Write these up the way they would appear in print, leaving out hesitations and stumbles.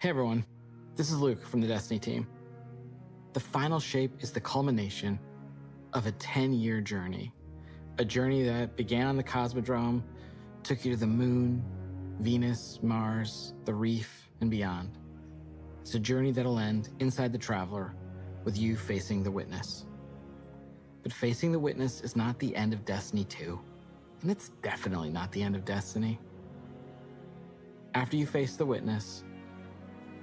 Hey everyone, this is Luke from the Destiny team. The final shape is the culmination of a 10-year journey. A journey that began on the Cosmodrome, took you to the moon, Venus, Mars, the reef, and beyond. It's a journey that'll end inside the Traveler with you facing the Witness. But facing the Witness is not the end of Destiny 2, and it's definitely not the end of Destiny. After you face the Witness,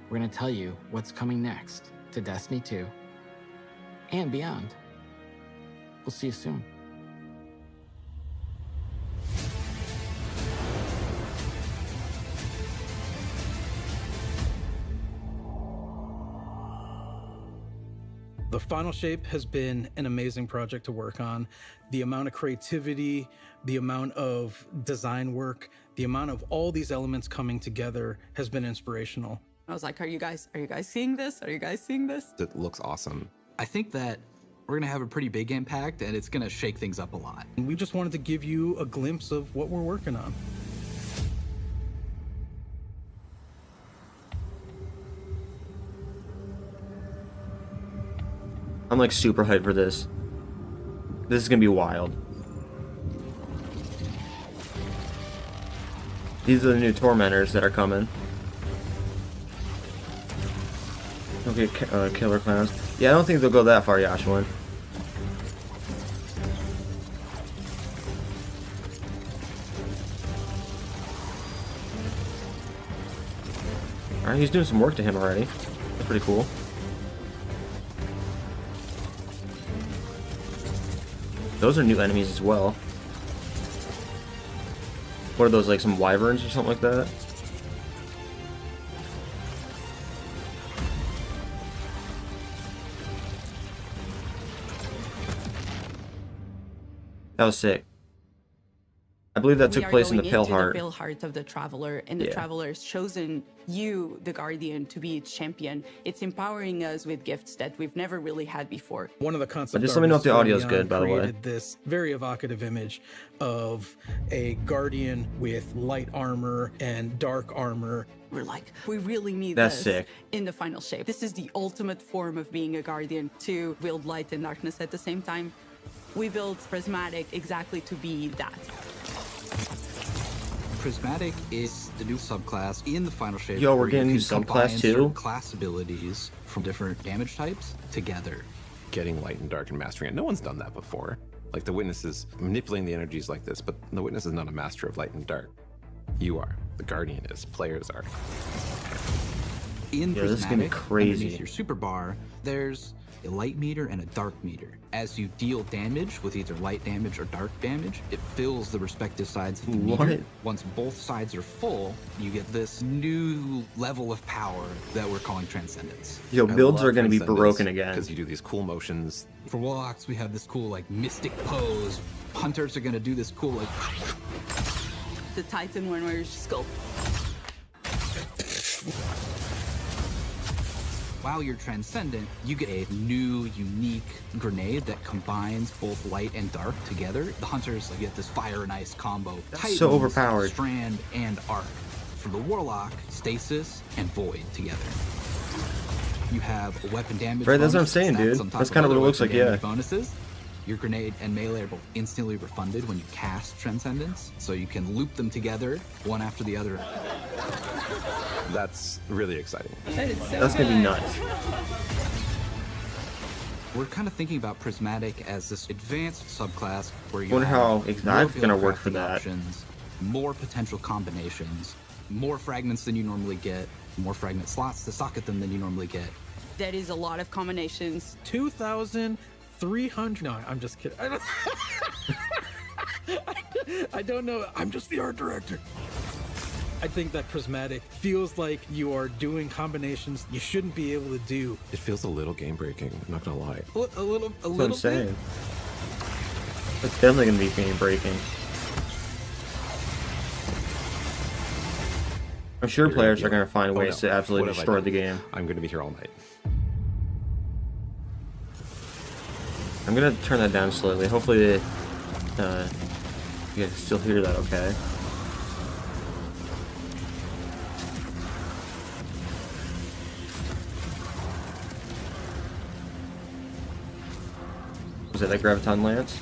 we're going to tell you what's coming next to Destiny 2 and beyond. We'll see you soon. The final shape has been an amazing project to work on. The amount of creativity, the amount of design work, the amount of all these elements coming together has been inspirational. I was like, are you guys seeing this? Are you guys seeing this? It looks awesome. I think that we're gonna have a pretty big impact and it's gonna shake things up a lot. And we just wanted to give you a glimpse of what we're working on. I'm like super hyped for this. This is gonna be wild. These are the new tormentors that are coming. Okay, killer clowns. Yeah, I don't think they'll go that far, Yashwin. Alright, he's doing some work to him already. That's pretty cool. Those are new enemies as well. What are those, like some wyverns or something like that? That was sick. I believe that took place in the Pale Heart. The Pale Heart of the Traveler, and the Traveler has chosen you, the Guardian, to be its champion. It's empowering us with gifts that we've never really had before. One of the concept just let me know if the audio is artists good, by the way. created this very evocative image of a Guardian with light armor and dark armor. We're like, we really need That's this sick. in the final shape. This is the ultimate form of being a Guardian, to wield light and darkness at the same time. We built Prismatic exactly to be that. Prismatic is the new subclass in the final shape. Yo, we're where you getting can new subclass combine too? certain class abilities from different damage types together. Getting light and dark and mastering it. No one's done that before. Like the Witness is manipulating the energies like this, but the Witness is not a master of light and dark. You are. The Guardian is. Players are. In Yeah, this is gonna be Prismatic, crazy. underneath your super bar, there's a light meter and a dark meter. As you deal damage with either light damage or dark damage, it fills the respective sides of the meter. Once both sides are full, you get this new level of power that we're calling Transcendence. Yo, I builds love are gonna be Transcendence broken again. because you do these cool motions. For Warlocks, we have this cool, like, mystic pose. Hunters are gonna do this cool, like... The Titan one where you just go. While you're Transcendent, you get a new, unique grenade that combines both light and dark together. The Hunters get this fire and ice combo. That's so overpowered. Strand and Arc. For the Warlock, Stasis and Void together. You have a weapon damage Right, that's what I'm bonus saying, stacks dude. on top That's of kinda what other it looks weapon like, damage yeah. Bonuses. Your grenade and melee are both instantly refunded when you cast Transcendence, so you can loop them together, one after the other. That's really exciting. That's gonna be nuts. We're kind of thinking about Prismatic as this advanced subclass where you Wonder have how more Exotic's gonna work for build that. options, more potential combinations, more fragments than you normally get, more fragment slots to socket them than you normally get. That is a lot of combinations. 2,300. No, I'm just kidding. I don't know. I'm just the art director. I think that Prismatic feels like you are doing combinations you shouldn't be able to do. It feels a little game breaking, I'm not gonna lie. A little That's what I'm bit. saying. It's definitely gonna be game breaking. I'm sure players are gonna find ways to absolutely What have I destroy done? the game. I'm gonna be here all night. I'm gonna turn that down slowly. Hopefully, you guys still hear that okay. Was that Graviton Lance?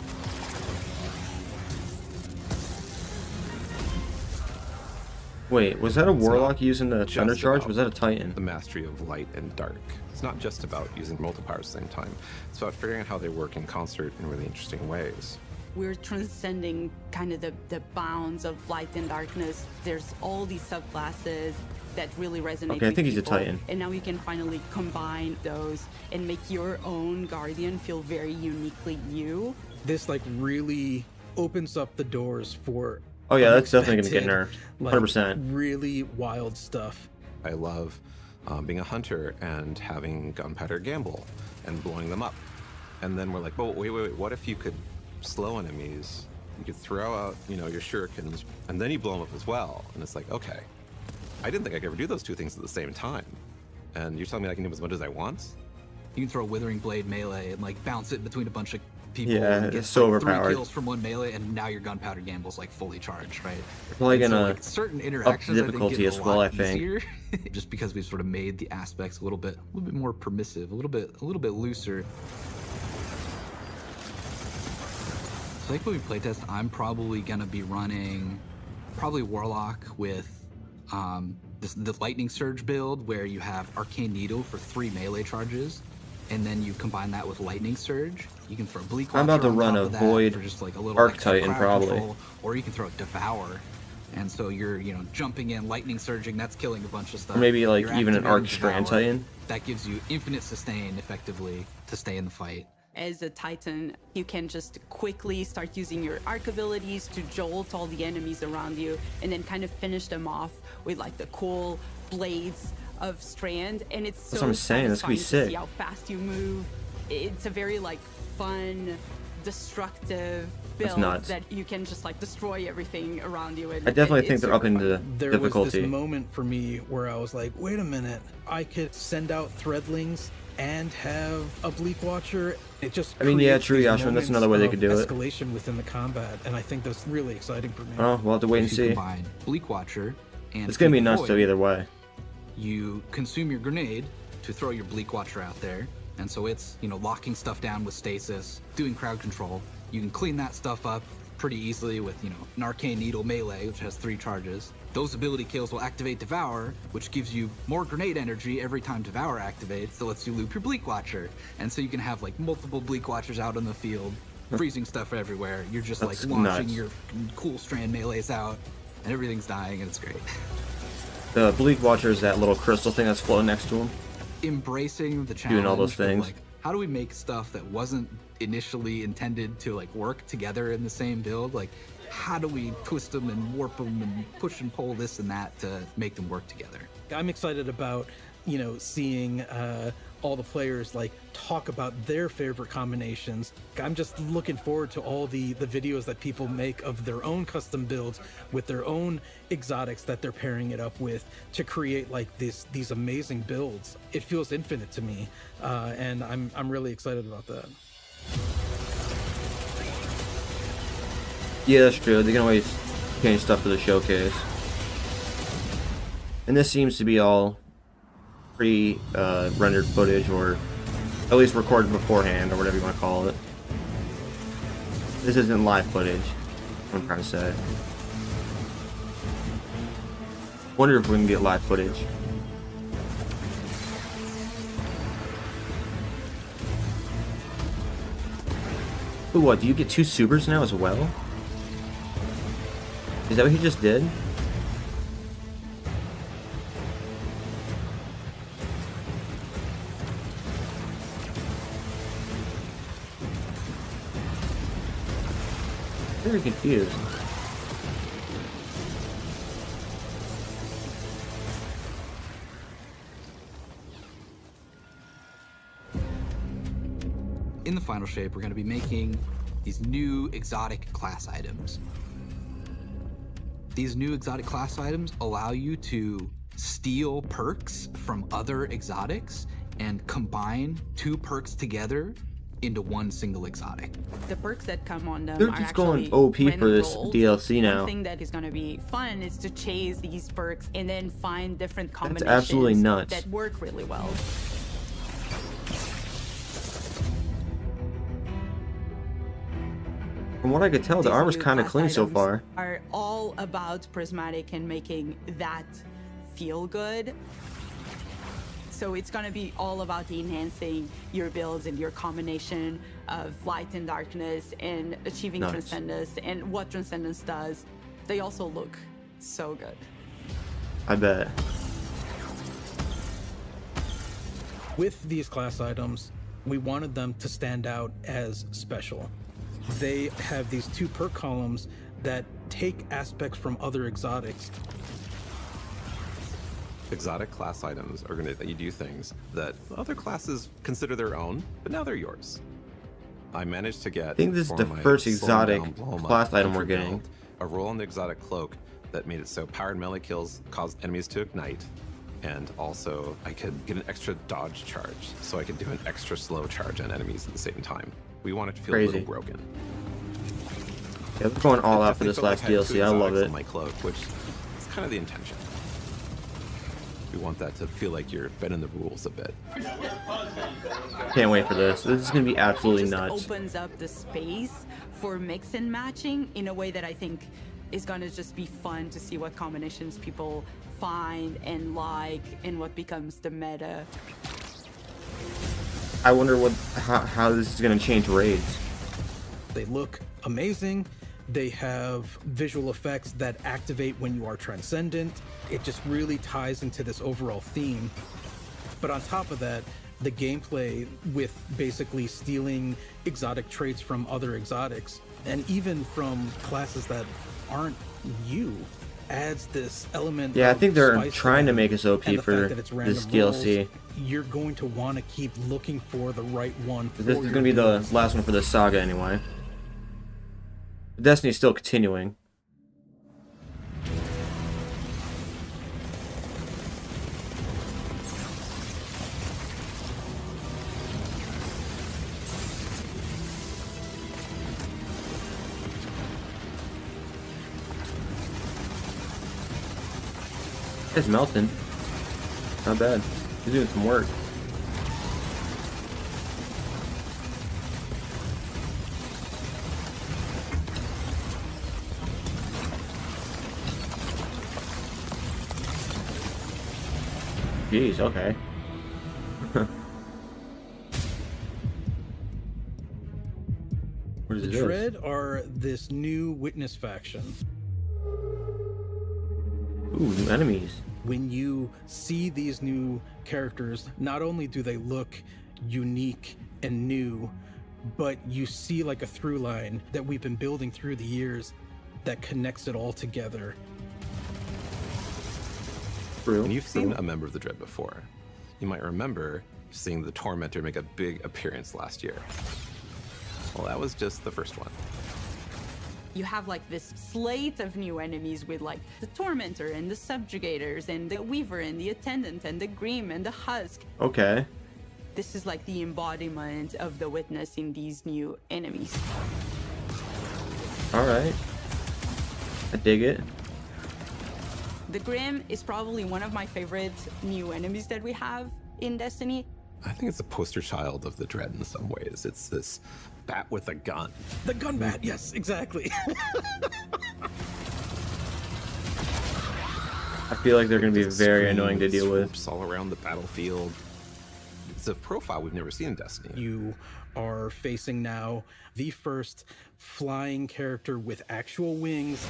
Wait, was that a Warlock using the Thunder Charge? Was that a Titan? The mastery of light and dark. It's not just about using multipliers at the same time. It's about figuring out how they work in concert in really interesting ways. We're transcending kind of the bounds of light and darkness. There's all these subclasses that really resonate Okay, I with think he's a people. Titan. And now you can finally combine those and make your own Guardian feel very uniquely you. This like really opens up the doors for Oh yeah, that's definitely gonna get unexpected, nerfed. 100%. really wild stuff. I love being a hunter and having gunpowder gamble and blowing them up. And then we're like, oh, wait, what if you could slow enemies? You could throw out, your shurikens, and then you blow them up as well. And it's like, okay, I didn't think I could ever do those two things at the same time. And you're telling me I can do as much as I want? You can throw Withering Blade melee and like bounce it between a bunch of people. Yeah, and get it's so like, 3 overpowered. kills from one melee, and now your Gunpowder Gamble's like fully charged, right? Probably And so, gonna like, certain interactions up the I think, difficulty get as a well, lot I think. easier, just because we've sort of made the aspects a little bit more permissive, a little bit looser. So like when we playtest, I'm probably gonna be running Warlock with the Lightning Surge build, where you have Arcane Needle for 3 melee charges, and then you combine that with Lightning Surge. You can throw Bleak Watcher I'm about to on run top a of that Void for just like a little Arc extra Titan, crowd probably. control, or you can throw Devour. And so you're, jumping in, lightning surging, that's killing a bunch of stuff. Or maybe like You're even an activating Arc Strand Devour. Titan. That gives you infinite sustain, effectively, to stay in the fight. As a Titan, you can just quickly start using your arc abilities to jolt all the enemies around you, and then kind of finish them off with like the cool blades of Strand. And it's so That's what I'm saying, that's gonna be satisfying to sick. see how fast you move. It's a very like fun, destructive That's build nuts. that you can just like destroy everything around you. And I definitely it's think they're super upping fun. the There was difficulty. this moment for me where I was like, wait a minute, I could send out Threadlings and have a Bleak Watcher. It just I mean, yeah, creates true, these Yashvin, that's moments another way they of could do it. escalation within the combat, and I think that's really exciting for me. Oh, we'll have to wait and If you see. combine Bleak Watcher and It's gonna be Fleet nuts Void, though either way. you consume your grenade to throw your Bleak Watcher out there, and so it's locking stuff down with stasis, doing crowd control. You can clean that stuff up pretty easily with an Arcane Needle melee, which has 3 charges. Those ability kills will activate Devour, which gives you more grenade energy every time Devour activates, that lets you loop your Bleak Watcher. And so you can have like multiple Bleak Watchers out in the field, freezing stuff everywhere. You're just That's like launching nuts. your cool Strand melees out, and everything's dying, and it's great. The Bleak Watcher is that little crystal thing that's floating next to him. Embracing the challenge Doing all those of, things. like, how do we make stuff that wasn't initially intended to like work together in the same build? Like, how do we twist them and warp them and push and pull this and that to make them work together? I'm excited about, seeing all the players like talk about their favorite combinations. I'm just looking forward to all the videos that people make of their own custom builds with their own exotics that they're pairing it up with to create like these amazing builds. It feels infinite to me, and I'm really excited about that. Yeah, that's true. They can always change stuff for the showcase. And this seems to be all pre-rendered footage, or at least recorded beforehand, or whatever you want to call it. This isn't live footage, what I'm trying to say. Wonder if we can get live footage. Ooh, what, do you get 2 supers now as well? Is that what he just did? Very confused. In the final shape, we're going to be making these new exotic class items. These new exotic class items allow you to steal perks from other exotics and combine 2 perks together into one single exotic. The perks that come on them They're are just going actually OP for random this rolls. DLC now. One thing that is going to be fun is to chase these perks and then find different combinations absolutely nuts. that work really well. From what I could tell, the These armor's new kind of class clean so items far. Are all about prismatic and making that feel good. So it's gonna be all about enhancing your builds and your combination of light and darkness and achieving Nice. transcendence and what transcendence does. They also look so good. I bet. With these class items, we wanted them to stand out as special. They have these 2 perk columns that take aspects from other exotics. Exotic class items are going to let you do things that other classes consider their own, but now they're yours. I managed to get, I think this is for the my first slow exotic down, blow 'em up class item we're entry getting. build, a roll on the exotic cloak that made it so powered melee kills caused enemies to ignite, and also I could get an extra dodge charge, so I could do an extra slow charge on enemies at the same time. We want it to feel a Crazy. little broken. Yeah, they're going all I out for definitely this felt like last I had DLC. two I love exotics it. on my cloak, which is kind of the intention. We want that to feel like you're bending the rules a bit. Can't wait for this. This is gonna be absolutely It just nuts. opens up the space for mix and matching in a way that I think is gonna just be fun to see what combinations people find and like and what becomes the meta. I wonder how this is gonna change raids. They look amazing. They have visual effects that activate when you are transcendent. It just really ties into this overall theme. But on top of that, the gameplay with basically stealing exotic traits from other exotics and even from classes that aren't you adds this element. Yeah, I of think they're spice trying to them, make us OP and the for fact that it's this random DLC. rolls. You're going to want to keep looking for the right one. This for is your gonna be the builds. last one for this saga anyway. Destiny's still continuing. It's melting. Not bad. He's doing some work. Jeez, okay. What is The this? Dread are this new witness faction. Ooh, new enemies. When you see these new characters, not only do they look unique and new, but you see like a through line that we've been building through the years that connects it all together. True. And you've seen a member of the Dread before. You might remember seeing the Tormentor make a big appearance last year. Well, that was just the first one. You have like this slate of new enemies with like the Tormentor and the Subjugators and the Weaver and the Attendant and the Grim and the Husk. Okay. This is like the embodiment of the Witness in these new enemies. Alright. I dig it. The Grim is probably one of my favorite new enemies that we have in Destiny. I think it's a poster child of the Dread in some ways. It's this bat with a gun. The gun bat, yes, exactly. I feel like they're going to be It very annoying to deal with. swoops all around the battlefield. It's a profile we've never seen in Destiny. You are facing now the first flying character with actual wings.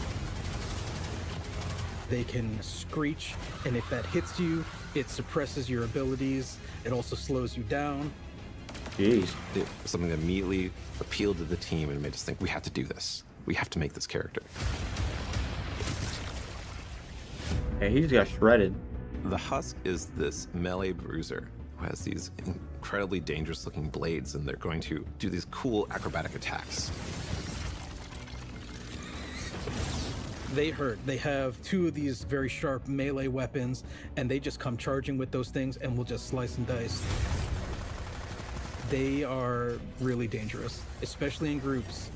They can screech, and if that hits you, it suppresses your abilities. It also slows you down. Jeez. It was something that immediately appealed to the team and made us think we have to do this. We have to make this character. Hey, he just got shredded. The Husk is this melee bruiser who has these incredibly dangerous looking blades, and they're going to do these cool acrobatic attacks. They hurt. They have two of these very sharp melee weapons, and they just come charging with those things and will just slice and dice. They are really dangerous, especially in groups.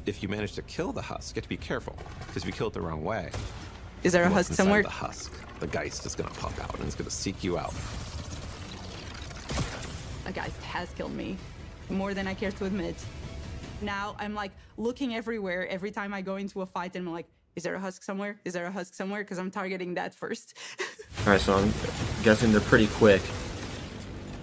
If you manage to kill the Husk, you have to be careful, because if you kill it the wrong way, Is there a what's Husk inside somewhere? the Husk, the Geist is going to pop out and it's going to seek you out. A Geist has killed me. More than I care to admit. Now I'm like looking everywhere every time I go into a fight, and I'm like, is there a husk somewhere? Is there a husk somewhere? Because I'm targeting that first. All right, so I'm guessing they're pretty quick.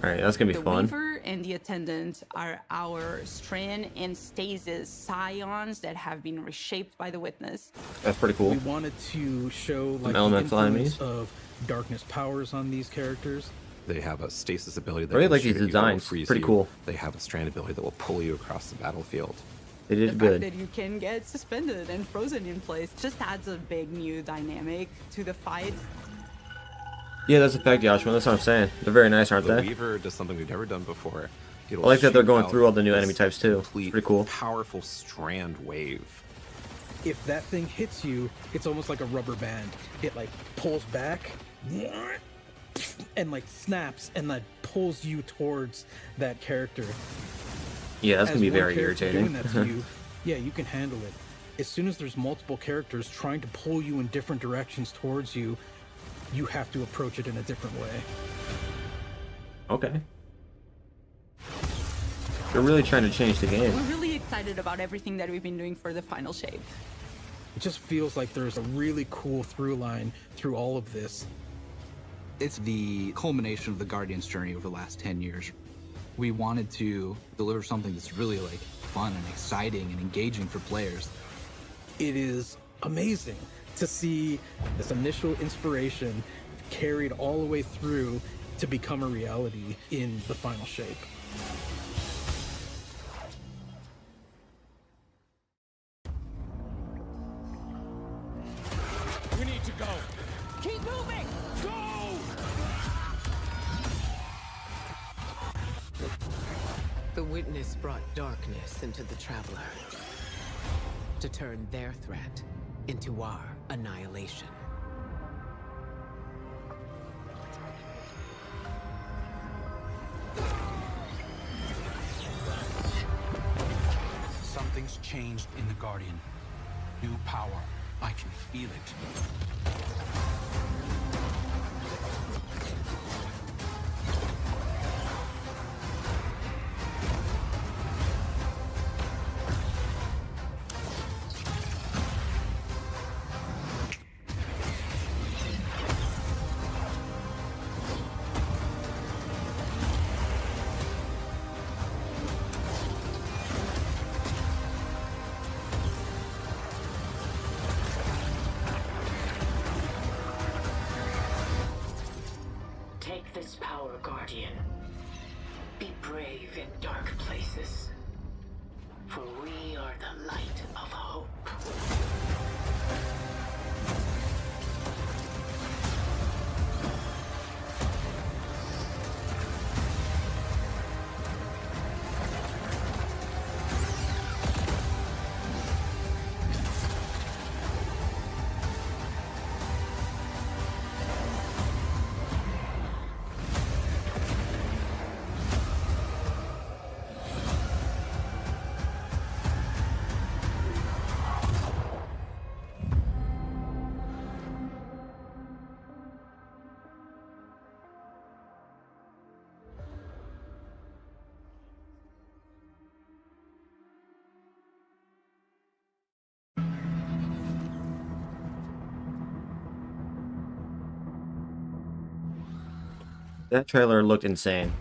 All right, that's gonna be The fun. Weaver and the Attendant are our Strand and Stasis scions that have been reshaped by the Witness. That's pretty cool. We wanted to show like the elemental influence enemies. of darkness powers on these characters. They have a stasis ability that I really will like shoot these at you, that will designs. freeze Pretty you. cool. They have a strand ability that will pull you across the battlefield. They The did fact good. that you can get suspended and frozen in place just adds a big new dynamic to the fight. Yeah, that's a fact, Joshua. That's what I'm saying. They're very nice, aren't The they? Weaver does something we've never done before. It'll I like that they're shoot going out through all the new this enemy types, too. It's complete, pretty cool. Powerful strand wave. If that thing hits you, it's almost like a rubber band. It like pulls back and like snaps and like pulls you towards that character. Yeah, that's As gonna be one very character irritating. doing that to you, yeah, you can handle it. As soon as there's multiple characters trying to pull you in different directions towards you, you have to approach it in a different way. Okay. They're really trying to change the game. We're really excited about everything that we've been doing for the final shape. It just feels like there's a really cool through line through all of this. It's the culmination of the Guardian's journey over the last 10 years. We wanted to deliver something that's really like fun and exciting and engaging for players. It is amazing to see this initial inspiration carried all the way through to become a reality in the final shape. We need to go. Keep moving. Go! The Witness brought darkness into the Traveler to turn their threat into our annihilation. Something's changed in the Guardian. New power. I can feel it. Take this power, Guardian. Be brave in dark places. For we are the light of hope. That trailer looked insane.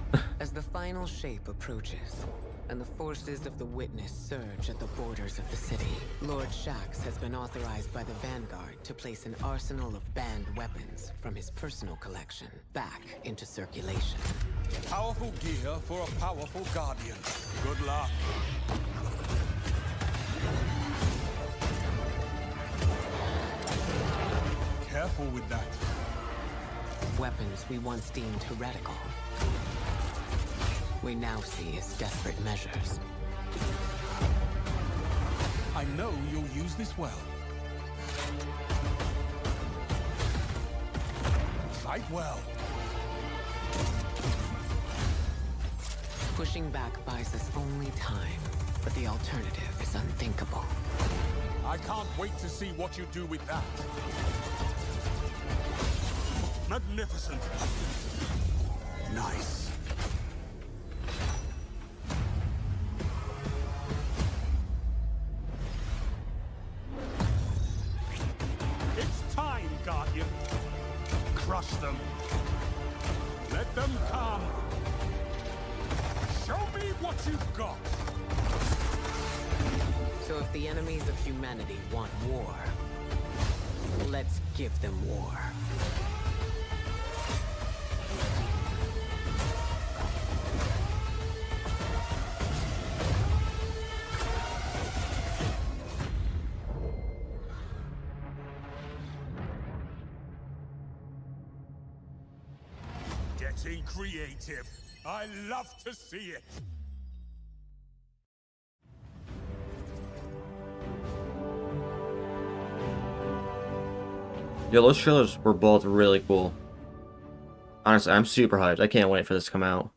As the final shape approaches, and the forces of the Witness surge at the borders of the city, Lord Shax has been authorized by the Vanguard to place an arsenal of banned weapons from his personal collection back into circulation. Powerful gear for a powerful Guardian. Good luck. Careful with that. Weapons we once deemed heretical, we now see as desperate measures. I know you'll use this well. Fight well. Pushing back buys us only time, but the alternative is unthinkable. I can't wait to see what you do with that. Magnificent. Nice. crush them. Let them come. Show me what you've got. So if the enemies of humanity want war, let's give them war. Getting creative. I love to see it. Yo, those trailers were both really cool. Honestly, I'm super hyped. I can't wait for this to come out.